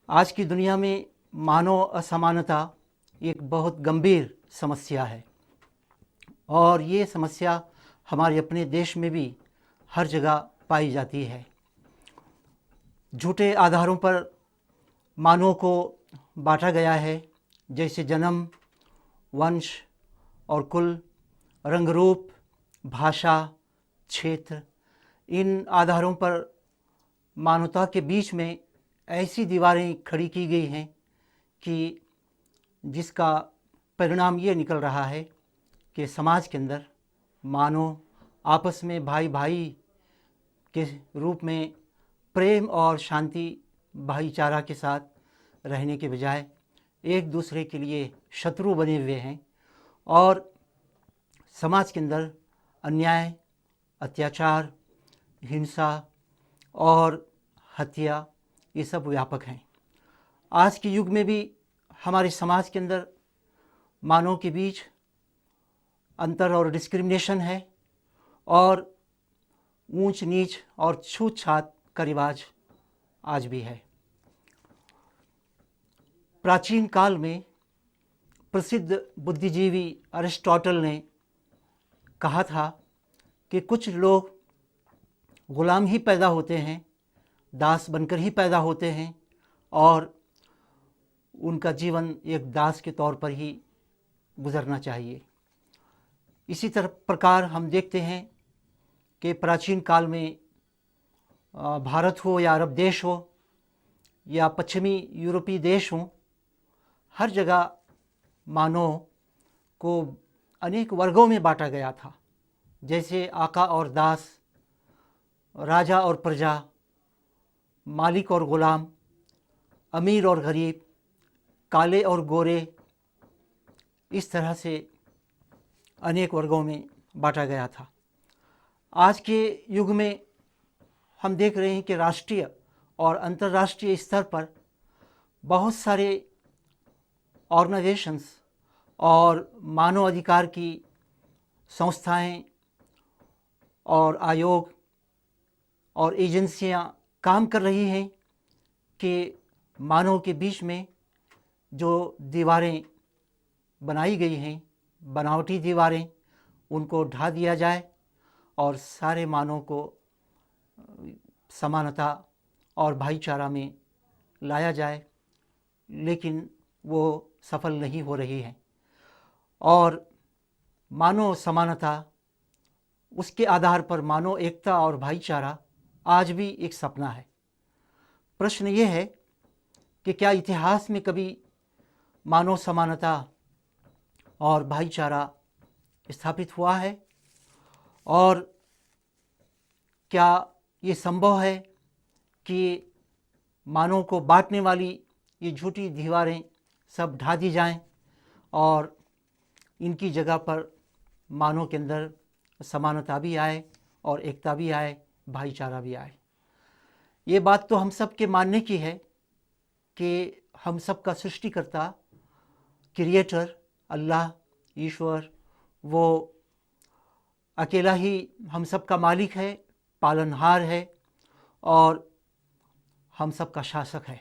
आज की दुनिया में मानव असमानता एक बहुत गंभीर समस्या है और ये समस्या हमारे अपने देश में भी हर जगह पाई जाती है। झूठे आधारों पर मानवों को बांटा गया है, जैसे जन्म, वंश और कुल, रंग रूप, भाषा, क्षेत्र। इन आधारों पर मानवता के बीच में ऐसी दीवारें खड़ी की गई हैं कि जिसका परिणाम ये निकल रहा है कि समाज के अंदर मानव आपस में भाई भाई के रूप में प्रेम और शांति भाईचारा के साथ रहने के बजाय एक दूसरे के लिए शत्रु बने हुए हैं और समाज के अंदर अन्याय, अत्याचार, हिंसा और हत्या ये सब व्यापक हैं। आज के युग में भी हमारे समाज के अंदर मानव के बीच अंतर और डिस्क्रिमिनेशन है और ऊंच नीच और छूत छात का रिवाज आज भी है। प्राचीन काल में प्रसिद्ध बुद्धिजीवी अरिस्टोटल ने कहा था कि कुछ लोग गुलाम ही पैदा होते हैं, दास बनकर ही पैदा होते हैं और उनका जीवन एक दास के तौर पर ही गुजरना चाहिए। इसी तरह प्रकार हम देखते हैं कि प्राचीन काल में भारत हो या अरब देश हो या पश्चिमी यूरोपीय देश हो, हर जगह मानव को अनेक वर्गों में बांटा गया था, जैसे आका और दास, राजा और प्रजा, मालिक और गुलाम, अमीर और गरीब, काले और गोरे। इस तरह से अनेक वर्गों में बांटा गया था। आज के युग में हम देख रहे हैं कि राष्ट्रीय और अंतर्राष्ट्रीय स्तर पर बहुत सारे ऑर्गेनाइजेशंस और मानव अधिकार की संस्थाएं और आयोग और एजेंसियां काम कर रही हैं कि मानव के बीच में जो दीवारें बनाई गई हैं, बनावटी दीवारें, उनको ढा दिया जाए और सारे मानव को समानता और भाईचारा में लाया जाए, लेकिन वो सफल नहीं हो रही है। और मानव समानता, उसके आधार पर मानव एकता और भाईचारा आज भी एक सपना है। प्रश्न ये है कि क्या इतिहास में कभी मानव समानता और भाईचारा स्थापित हुआ है और क्या ये संभव है कि मानव को बांटने वाली ये झूठी दीवारें सब ढा दी जाएं और इनकी जगह पर मानव के अंदर समानता भी आए और एकता भी आए, भाईचारा भी आए। ये बात तो हम सब के मानने की है कि हम सब का सृष्टिकर्ता, क्रिएटर, अल्लाह, ईश्वर, वो अकेला ही हम सब का मालिक है, पालनहार है और हम सब का शासक है।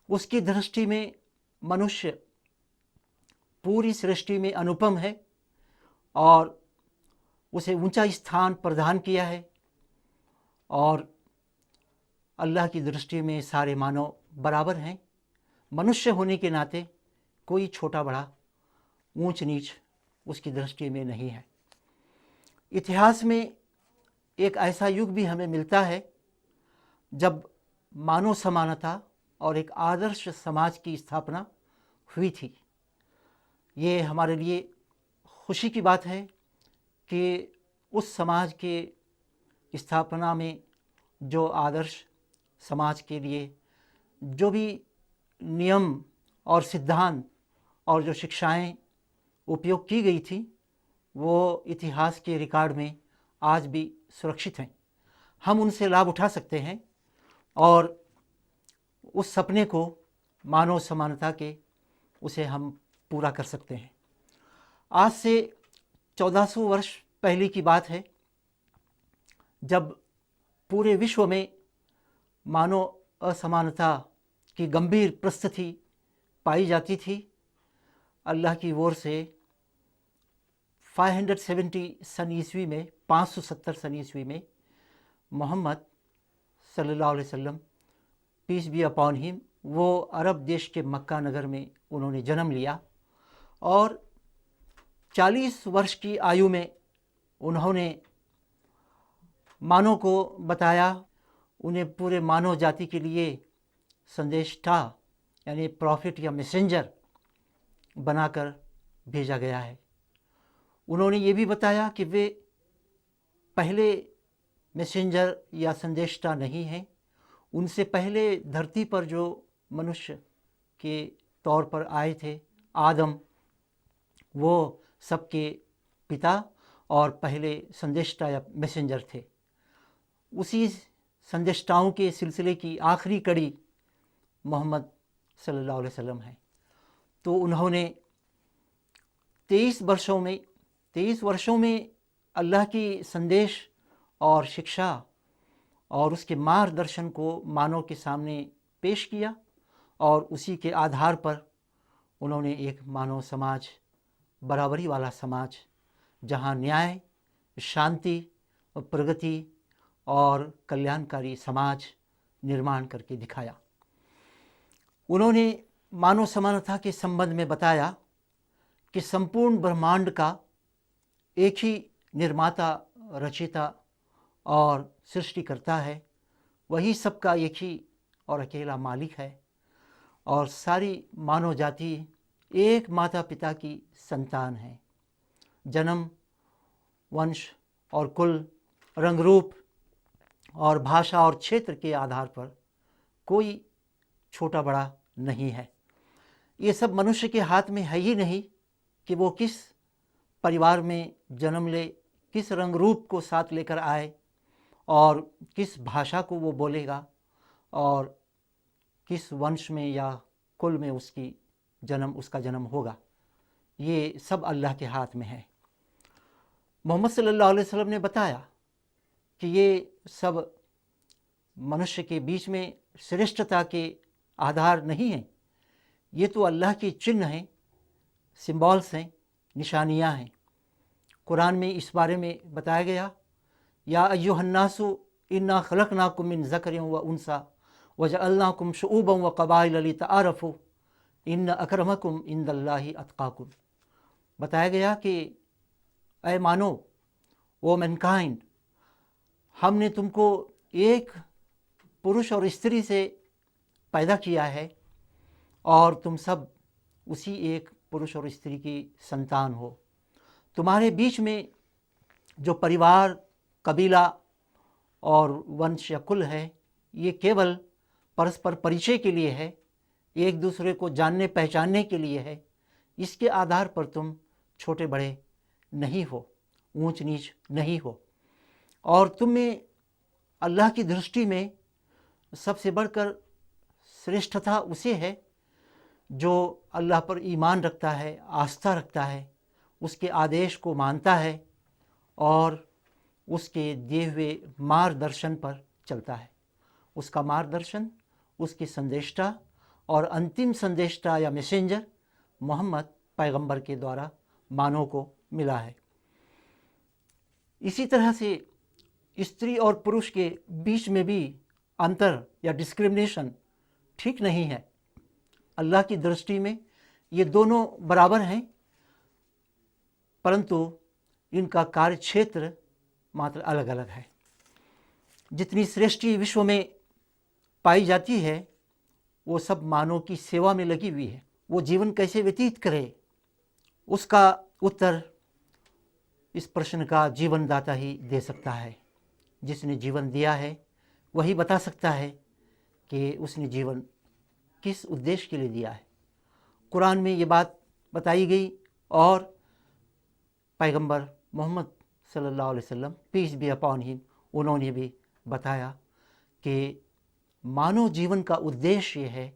उसकी दृष्टि में मनुष्य पूरी सृष्टि में अनुपम है और उसे ऊंचा स्थान प्रदान किया है और अल्लाह की दृष्टि में सारे मानव बराबर हैं। मनुष्य होने के नाते कोई छोटा बड़ा, ऊंच नीच उसकी दृष्टि में नहीं है। इतिहास में एक ऐसा युग भी हमें मिलता है जब मानव समानता और एक आदर्श समाज की स्थापना हुई थी। ये हमारे लिए खुशी की बात है कि उस समाज के स्थापना में जो आदर्श समाज के लिए जो भी नियम और सिद्धांत और जो शिक्षाएं उपयोग की गई थी, वो इतिहास के रिकॉर्ड में आज भी सुरक्षित हैं। हम उनसे लाभ उठा सकते हैं और उस सपने को, मानव समानता के, उसे हम पूरा कर सकते हैं। आज से 1400 वर्ष पहले की बात है जब पूरे विश्व में मानव असमानता की गंभीर परिस्थिति पाई जाती थी, अल्लाह की ओर से 570 सन ईस्वी में 570 सन ईस्वी में मोहम्मद सल्लल्लाहु अलैहि वसल्लम पीस बी अपॉन हिम, वो अरब देश के मक्का नगर में उन्होंने जन्म लिया और 40 वर्ष की आयु में उन्होंने मानव को बताया। उन्हें पूरे मानव जाति के लिए संदेष्टा यानी प्रॉफिट या मैसेंजर बनाकर भेजा गया है। उन्होंने ये भी बताया कि वे पहले मैसेंजर या संदेष्टा नहीं हैं। उनसे पहले धरती पर जो मनुष्य के तौर पर आए थे आदम, वो सबके पिता और पहले संदेष्टा या मैसेंजर थे। उसी संदेष्टाओं के सिलसिले की आखिरी कड़ी मोहम्मद सल्लल्लाहु अलैहि वसल्लम है। तो उन्होंने 23 वर्षों में अल्लाह की संदेश और शिक्षा और उसके मार्गदर्शन को मानव के सामने पेश किया और उसी के आधार पर उन्होंने एक मानव समाज, बराबरी वाला समाज, जहाँ न्याय, शांति, प्रगति और कल्याणकारी समाज निर्माण करके दिखाया। उन्होंने मानव समानता के संबंध में बताया कि संपूर्ण ब्रह्मांड का एक ही निर्माता, रचयिता और सृष्टिकर्ता है, वही सबका एक ही और अकेला मालिक है और सारी मानव जाति एक माता पिता की संतान है। जन्म, वंश और कुल, रंग रूप और भाषा और क्षेत्र के आधार पर कोई छोटा बड़ा नहीं है। ये सब मनुष्य के हाथ में है ही नहीं कि वो किस परिवार में जन्म ले, किस रंग रूप को साथ लेकर आए और किस भाषा को वो बोलेगा और किस वंश में या कुल में उसका जन्म होगा। ये सब अल्लाह के हाथ में है। मोहम्मद सल्लल्लाहु अलैहि वसल्लम ने बताया कि ये सब मनुष्य के बीच में श्रेष्ठता के आधार नहीं हैं, ये तो अल्लाह के चिन्ह हैं, सिंबल्स हैं, निशानियाँ हैं। कुरान में इस बारे में बताया गया, या अय्युहन्नासु इन्ना खलक़नाकुम मिन ज़करिन व उन्सा वजअलनाकुम शुऊबन व क़बाइल लितआरफ़ू इन्न अक्रमकुम इंदल्लाहि अत्क़ाकुम। बताया गया कि ऐ मानो, ओ मैनकाइंड, हमने तुमको एक पुरुष और स्त्री से पैदा किया है और तुम सब उसी एक पुरुष और स्त्री की संतान हो। तुम्हारे बीच में जो परिवार, कबीला और वंश या कुल है, ये केवल परस्पर परिचय के लिए है, एक दूसरे को जानने पहचानने के लिए है। इसके आधार पर तुम छोटे बड़े नहीं हो, ऊंच नीच नहीं हो। और तुम में अल्लाह की दृष्टि में सबसे बढ़कर श्रेष्ठता उसे है जो अल्लाह पर ईमान रखता है, आस्था रखता है, उसके आदेश को मानता है और उसके दिए हुए मार्गदर्शन पर चलता है। उसका मार्गदर्शन उसके संदेष्टा और अंतिम संदेष्टा या मैसेंजर मोहम्मद पैगंबर के द्वारा मानव को मिला है। इसी तरह से स्त्री और पुरुष के बीच में भी अंतर या डिस्क्रिमिनेशन ठीक नहीं है। अल्लाह की दृष्टि में ये दोनों बराबर हैं, परंतु इनका कार्य क्षेत्र मात्र अलग अलग है। जितनी सृष्टि विश्व में पाई जाती है वो सब मानव की सेवा में लगी हुई है। वो जीवन कैसे व्यतीत करे, उसका उत्तर इस प्रश्न का जीवनदाता ही दे सकता है। जिसने जीवन दिया है वही बता सकता है कि उसने जीवन किस उद्देश्य के लिए दिया है। कुरान में ये बात बताई गई और पैगंबर मोहम्मद सल्लल्लाहु अलैहि वसल्लम, पीस बी अपॉन हिम, उन्होंने भी बताया कि मानव जीवन का उद्देश्य ये है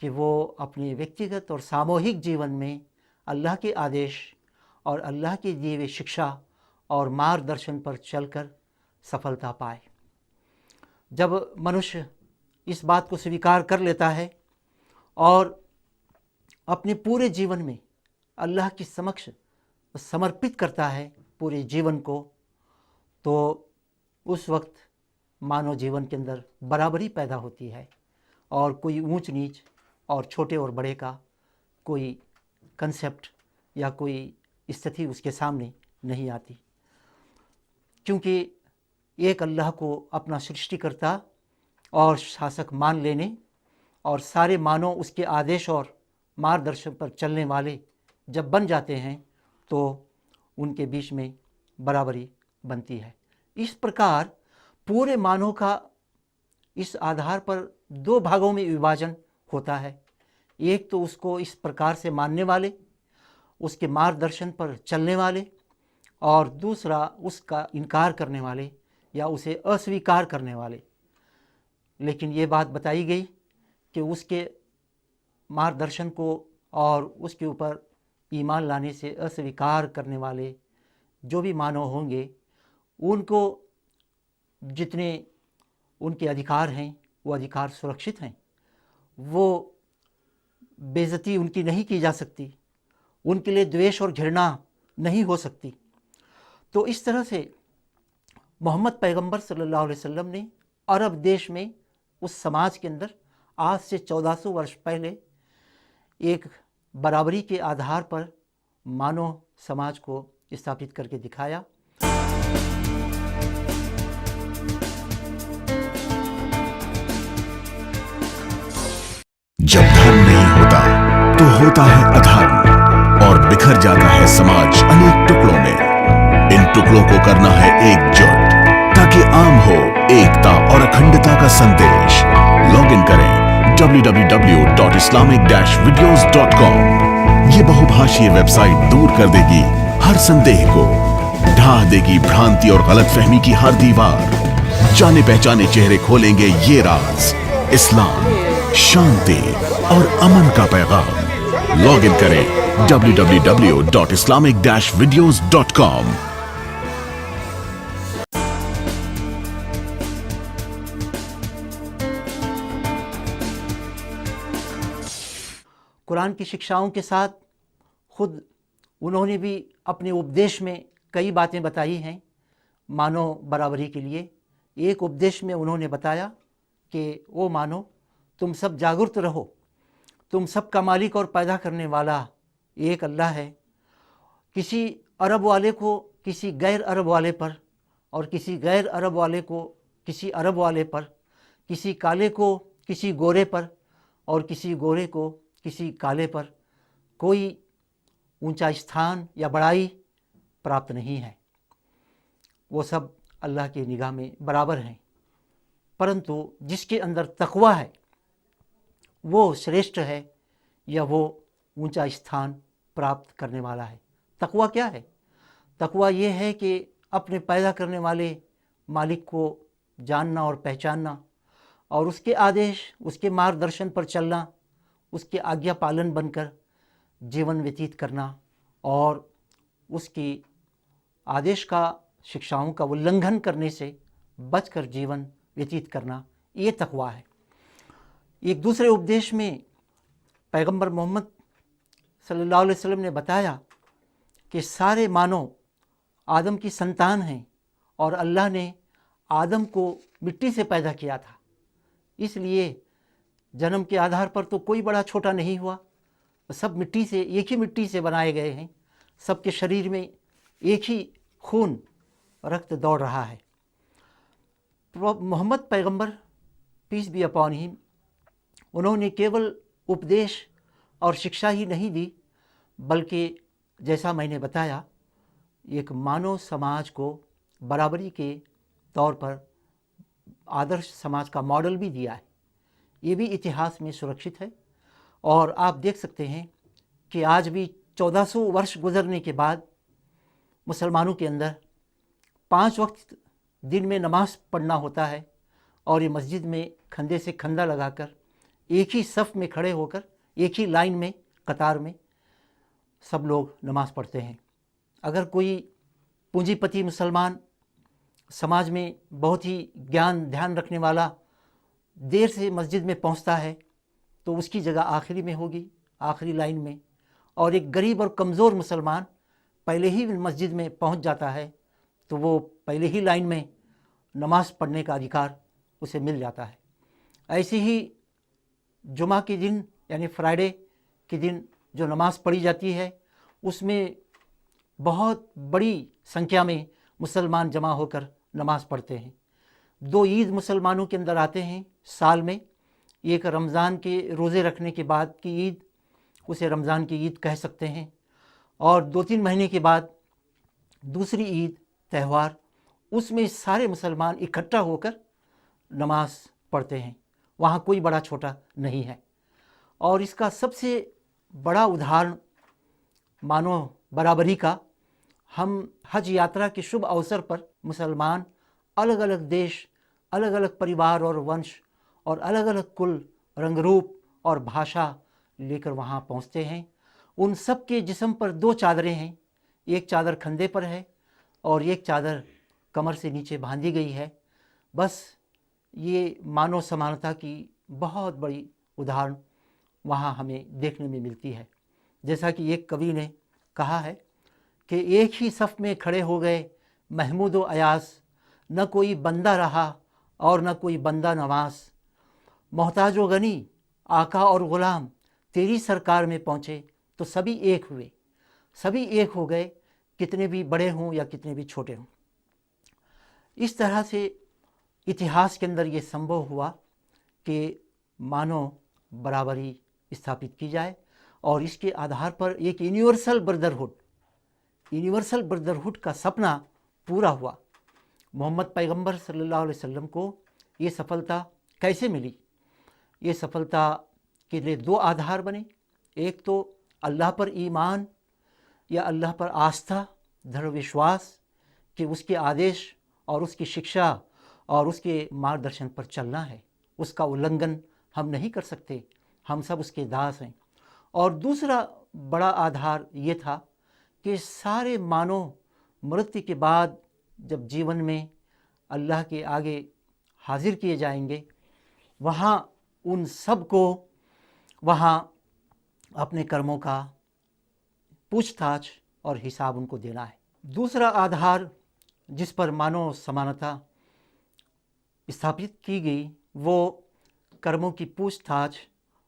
कि वो अपने व्यक्तिगत और सामूहिक जीवन में अल्लाह के आदेश और अल्लाह की दिए हुए शिक्षा और मार्गदर्शन पर चलकर सफलता पाए। जब मनुष्य इस बात को स्वीकार कर लेता है और अपने पूरे जीवन में अल्लाह के समक्ष समर्पित करता है पूरे जीवन को, तो उस वक्त मानव जीवन के अंदर बराबरी पैदा होती है और कोई ऊंच नीच और छोटे और बड़े का कोई कंसेप्ट या कोई स्थिति उसके सामने नहीं आती, क्योंकि एक अल्लाह को अपना सृष्टिकर्ता और शासक मान लेने और सारे मानव उसके आदेश और मार्गदर्शन पर चलने वाले जब बन जाते हैं तो उनके बीच में बराबरी बनती है। इस प्रकार पूरे मानव का इस आधार पर दो भागों में विभाजन होता है। एक तो उसको इस प्रकार से मानने वाले, उसके मार्गदर्शन पर चलने वाले, और दूसरा उसका इनकार करने वाले या उसे अस्वीकार करने वाले। लेकिन ये बात बताई गई कि उसके मार्गदर्शन को और उसके ऊपर ईमान लाने से अस्वीकार करने वाले जो भी मानव होंगे, उनको जितने उनके अधिकार हैं वो अधिकार सुरक्षित हैं, वो बेइज्जती उनकी नहीं की जा सकती, उनके लिए द्वेष और घृणा नहीं हो सकती। तो इस तरह से मोहम्मद पैगंबर सल्लल्लाहु अलैहि वसल्लम ने अरब देश में उस समाज के अंदर आज से 1400 वर्ष पहले एक बराबरी के आधार पर मानव समाज को स्थापित करके दिखाया। जब धर्म नहीं होता तो होता है अधर्म और बिखर जाता है समाज अनेक टुकड़ों में। इन टुकड़ों को करना है एकजुट ताकि आम हो एकता और अखंडता का संदेश। लॉग इन करें www.islamic-videos.com। ये बहुभाषीय वेबसाइट दूर कर देगी हर संदेह को, ढा देगी भ्रांति और गलतफहमी की हर दीवार। जाने पहचाने चेहरे खोलेंगे ये राज, इस्लाम, शांति और अमन का पैगाम। लॉग इन करें www.islamic-videos.com। कुरान की शिक्षाओं के साथ खुद उन्होंने भी अपने उपदेश में कई बातें बताई हैं मानव बराबरी के लिए। एक उपदेश में उन्होंने बताया कि ओ मानो, तुम सब जागरूक रहो, तुम सब का मालिक और पैदा करने वाला एक अल्लाह है। किसी अरब वाले को किसी गैर अरब वाले पर, और किसी गैर अरब वाले को किसी अरब वाले पर, किसी काले को किसी गोरे पर, और किसी गोरे को किसी काले पर कोई ऊंचा स्थान या बड़ाई प्राप्त नहीं है। वो सब अल्लाह की निगाह में बराबर हैं, परंतु जिसके अंदर तकवा है वो श्रेष्ठ है या वो ऊंचा स्थान प्राप्त करने वाला है। तकवा क्या है? तकवा ये है कि अपने पैदा करने वाले मालिक को जानना और पहचानना, और उसके आदेश, उसके मार्गदर्शन पर चलना, उसके आज्ञा पालन बनकर जीवन व्यतीत करना, और उसकी आदेश का, शिक्षाओं का उल्लंघन करने से बचकर जीवन व्यतीत करना, ये तकवा है। एक दूसरे उपदेश में पैगंबर मोहम्मद सल्लल्लाहु अलैहि वसल्लम ने बताया कि सारे मानव आदम की संतान हैं और अल्लाह ने आदम को मिट्टी से पैदा किया था, इसलिए जन्म के आधार पर तो कोई बड़ा छोटा नहीं हुआ, सब मिट्टी से, एक ही मिट्टी से बनाए गए हैं। सबके शरीर में एक ही खून, रक्त दौड़ रहा है। मोहम्मद पैगंबर पीस बी अपॉन हिम, उन्होंने केवल उपदेश और शिक्षा ही नहीं दी, बल्कि जैसा मैंने बताया, एक मानव समाज को बराबरी के तौर पर आदर्श समाज का मॉडल भी दिया है। ये भी इतिहास में सुरक्षित है, और आप देख सकते हैं कि आज भी 1400 वर्ष गुजरने के बाद मुसलमानों के अंदर 5 वक्त दिन में नमाज पढ़ना होता है, और ये मस्जिद में खंदे से खंदा लगाकर एक ही सफ़ में खड़े होकर, एक ही लाइन में, कतार में सब लोग नमाज पढ़ते हैं। अगर कोई पूंजीपति मुसलमान समाज में बहुत ही ज्ञान ध्यान रखने वाला देर से मस्जिद में पहुंचता है तो उसकी जगह आखिरी में होगी, आखिरी लाइन में, और एक गरीब और कमज़ोर मुसलमान पहले ही मस्जिद में पहुंच जाता है तो वो पहले ही लाइन में नमाज़ पढ़ने का अधिकार उसे मिल जाता है। ऐसे ही जुमा के दिन यानी फ्राइडे के दिन जो नमाज़ पढ़ी जाती है उसमें बहुत बड़ी संख्या में मुसलमान जमा होकर नमाज़ पढ़ते हैं। 2 ईद मुसलमानों के अंदर आते हैं साल में, एक रमज़ान के रोज़े रखने के बाद की ईद, उसे रमज़ान की ईद कह सकते हैं, और 2-3 महीने के बाद दूसरी ईद त्यौहार, उसमें सारे मुसलमान इकट्ठा होकर नमाज़ पढ़ते हैं। वहाँ कोई बड़ा छोटा नहीं है। और इसका सबसे बड़ा उदाहरण मानो बराबरी का, हम हज यात्रा के शुभ अवसर पर मुसलमान अलग अलग देश, अलग अलग परिवार और वंश और अलग अलग कुल, रंग रूप और भाषा लेकर वहाँ पहुँचते हैं। उन सब के जिस्म पर 2 चादरें हैं, एक चादर कंधे पर है और एक चादर कमर से नीचे बांधी गई है। बस ये मानव समानता की बहुत बड़ी उदाहरण वहाँ हमें देखने में मिलती है। जैसा कि एक कवि ने कहा है कि एक ही सफ़ में खड़े हो गए महमूद व अयास, न कोई बंदा रहा और न कोई बंदा नवाज, मोहताज व गनी आका और ग़ुलाम तेरी सरकार में पहुँचे तो सभी एक हुए, सभी एक हो गए, कितने भी बड़े हों या कितने भी छोटे हों। इस तरह से इतिहास के अंदर ये संभव हुआ कि मानव बराबरी स्थापित की जाए और इसके आधार पर एक यूनिवर्सल ब्रदरहुड का सपना पूरा हुआ। मोहम्मद पैगंबर सल्लल्लाहु अलैहि वसल्लम को ये सफलता कैसे मिली? ये सफलता के लिए 2 आधार बने। एक तो अल्लाह पर ईमान या अल्लाह पर आस्था, दृढ़ विश्वास कि उसके आदेश और उसकी शिक्षा और उसके मार्गदर्शन पर चलना है, उसका उल्लंघन हम नहीं कर सकते, हम सब उसके दास हैं। और दूसरा बड़ा आधार ये था कि सारे मानव मृत्यु के बाद जब जीवन में अल्लाह के आगे हाजिर किए जाएंगे, वहाँ उन सब को वहाँ अपने कर्मों का पूछताछ और हिसाब उनको देना है। दूसरा आधार जिस पर मानव समानता स्थापित की गई वो कर्मों की पूछताछ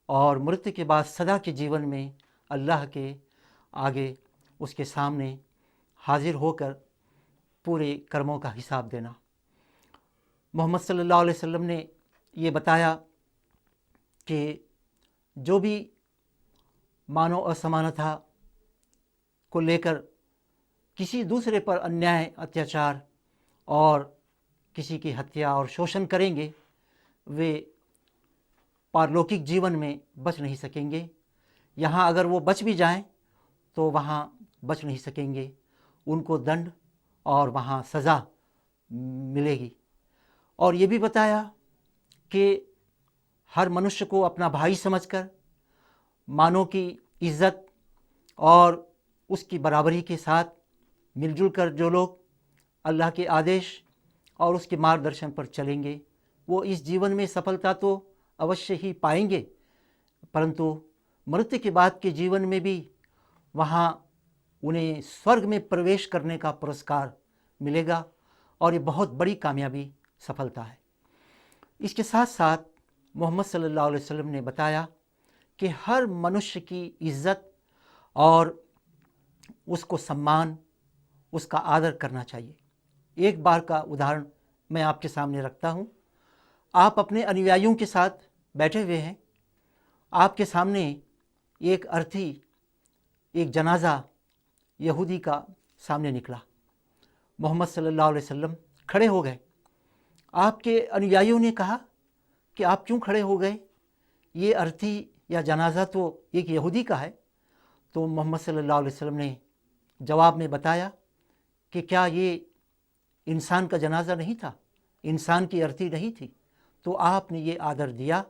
और मृत्यु के बाद सदा के जीवन में अल्लाह के आगे उसके सामने हाजिर होकर पूरे कर्मों का हिसाब देना। मोहम्मद सल्लल्लाहु अलैहि वसल्लम ने ये बताया कि जो भी मानव असमानता को लेकर किसी दूसरे पर अन्याय, अत्याचार और किसी की हत्या और शोषण करेंगे, वे पारलौकिक जीवन में बच नहीं सकेंगे। यहाँ अगर वो बच भी जाएं तो वहाँ बच नहीं सकेंगे, उनको दंड और वहाँ सज़ा मिलेगी। और ये भी बताया कि हर मनुष्य को अपना भाई समझकर मानव की इज़्ज़त और उसकी बराबरी के साथ मिलजुल कर जो लोग अल्लाह के आदेश और उसके मार्गदर्शन पर चलेंगे, वो इस जीवन में सफलता तो अवश्य ही पाएंगे, परंतु मृत्यु के बाद के जीवन में भी वहाँ उन्हें स्वर्ग में प्रवेश करने का पुरस्कार मिलेगा और ये बहुत बड़ी कामयाबी, सफलता है। इसके साथ साथ मोहम्मद सल्लल्लाहु अलैहि वसल्लम ने बताया कि हर मनुष्य की इज़्ज़त और उसको सम्मान, उसका आदर करना चाहिए। एक बार का उदाहरण मैं आपके सामने रखता हूँ। आप अपने अनुयायियों के साथ बैठे हुए हैं, आपके सामने एक अर्थी, एक जनाजा यहूदी का सामने निकला। मोहम्मद सल्लल्लाहु अलैहि वसल्लम खड़े हो गए। आपके अनुयायियों ने कहा कि आप क्यों खड़े हो गए, ये अर्थी या जनाजा तो एक यहूदी का है। तो मोहम्मद सल्लल्लाहु अलैहि वसल्लम ने जवाब में बताया कि क्या ये इंसान का जनाजा नहीं था, इंसान की अर्थी नहीं थी, तो आपने ये आदर दिया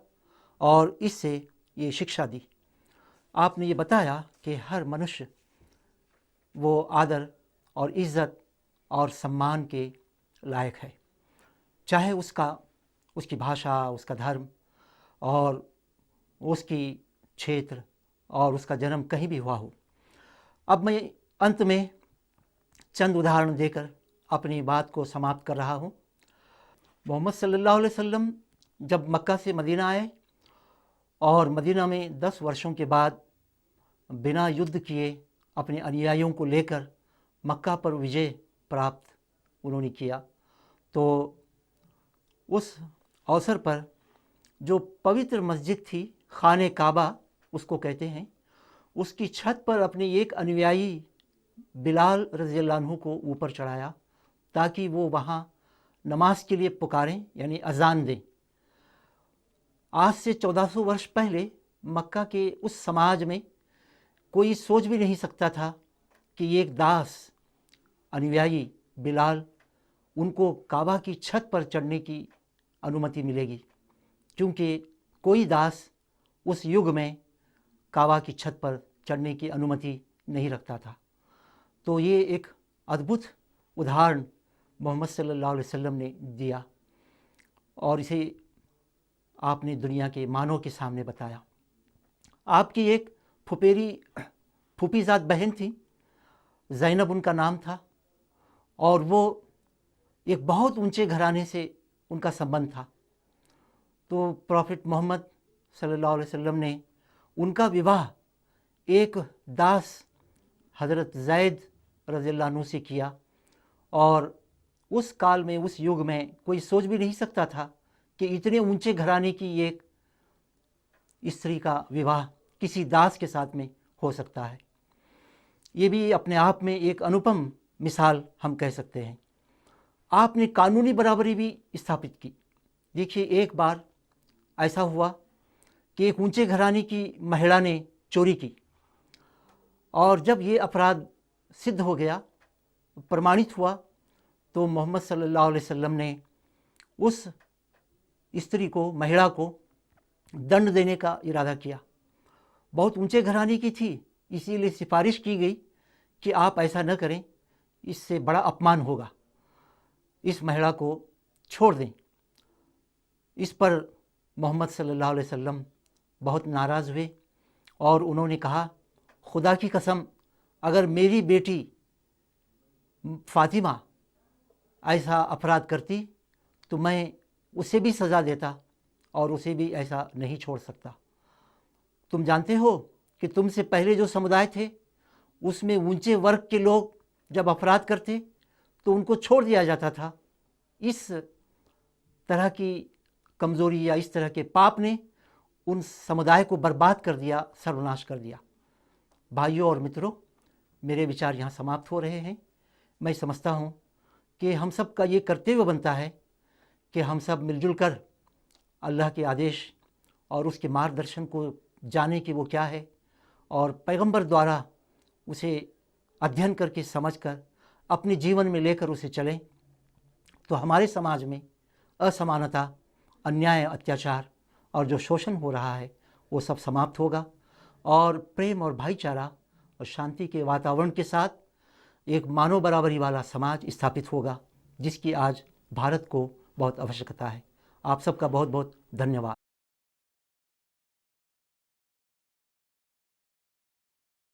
और इससे ये शिक्षा दी। आपने ये बताया कि हर मनुष्य वो आदर और इज़्ज़त और सम्मान के लायक है, चाहे उसका उसकी भाषा, उसका धर्म और उसकी क्षेत्र और उसका जन्म कहीं भी हुआ हो। अब मैं अंत में चंद उदाहरण देकर अपनी बात को समाप्त कर रहा हूँ। मोहम्मद सल्लल्लाहु अलैहि वसल्लम जब मक्का से मदीना आए और मदीना में 10 वर्षों के बाद बिना युद्ध किए अपने अनुयायियों को लेकर मक्का पर विजय प्राप्त उन्होंने किया, तो उस अवसर पर जो पवित्र मस्जिद थी, खाने काबा उसको कहते हैं, उसकी छत पर अपने एक अनुयायी बिलाल रज़ियल्लाहु अन्हु को ऊपर चढ़ाया ताकि वो वहाँ नमाज के लिए पुकारें, यानी अजान दें। आज से 1400 वर्ष पहले मक्का के उस समाज में कोई सोच भी नहीं सकता था कि एक दास अनुयायी बिलाल, उनको काबा की छत पर चढ़ने की अनुमति मिलेगी, क्योंकि कोई दास उस युग में काबा की छत पर चढ़ने की अनुमति नहीं रखता था। तो ये एक अद्भुत उदाहरण मोहम्मद सल्लल्लाहु अलैहि वसल्लम ने दिया और इसे आपने दुनिया के मानव के सामने बताया। आपकी एक फूफीजात बहन थी, ज़ैनब उनका नाम था, और वो एक बहुत ऊंचे घराने से उनका संबंध था। तो प्रॉफिट मोहम्मद सल्लल्लाहु अलैहि वसल्लम ने उनका विवाह एक दास हज़रत ज़ैद रज़ियल्लाहु अन्हु से किया, और उस काल में, उस युग में कोई सोच भी नहीं सकता था कि इतने ऊंचे घराने की एक स्त्री का विवाह किसी दास के साथ में हो सकता है। ये भी अपने आप में एक अनुपम मिसाल हम कह सकते हैं। आपने कानूनी बराबरी भी स्थापित की। देखिए, एक बार ऐसा हुआ कि एक ऊंचे घराने की महिला ने चोरी की, और जब ये अपराध सिद्ध हो गया, प्रमाणित हुआ, तो मोहम्मद सल्लल्लाहु अलैहि वसल्लम ने उस स्त्री को, महिला को दंड देने का इरादा किया। बहुत ऊंचे घराने की थी, इसीलिए सिफारिश की गई कि आप ऐसा न करें, इससे बड़ा अपमान होगा, इस महिला को छोड़ दें। इस पर मोहम्मद सल्लल्लाहु अलैहि वसल्लम बहुत नाराज़ हुए और उन्होंने कहा, खुदा की कसम, अगर मेरी बेटी फ़ातिमा ऐसा अपराध करती तो मैं उसे भी सज़ा देता और उसे भी ऐसा नहीं छोड़ सकता। तुम जानते हो कि तुमसे पहले जो समुदाय थे उसमें ऊंचे वर्ग के लोग जब अपराध करते तो उनको छोड़ दिया जाता था। इस तरह की कमज़ोरी या इस तरह के पाप ने उन समुदाय को बर्बाद कर दिया, सर्वनाश कर दिया। भाइयों और मित्रों, मेरे विचार यहाँ समाप्त हो रहे हैं। मैं समझता हूँ कि हम सब का ये कर्तव्य बनता है कि हम सब मिलजुल कर अल्लाह के आदेश और उसके मार्गदर्शन को जाने कि वो क्या है, और पैगंबर द्वारा उसे अध्ययन करके समझकर अपने जीवन में लेकर उसे चलें, तो हमारे समाज में असमानता, अन्याय, अत्याचार और जो शोषण हो रहा है वो सब समाप्त होगा, और प्रेम और भाईचारा और शांति के वातावरण के साथ एक मानव बराबरी वाला समाज स्थापित होगा, जिसकी आज भारत को बहुत आवश्यकता है। आप सबका बहुत बहुत धन्यवाद।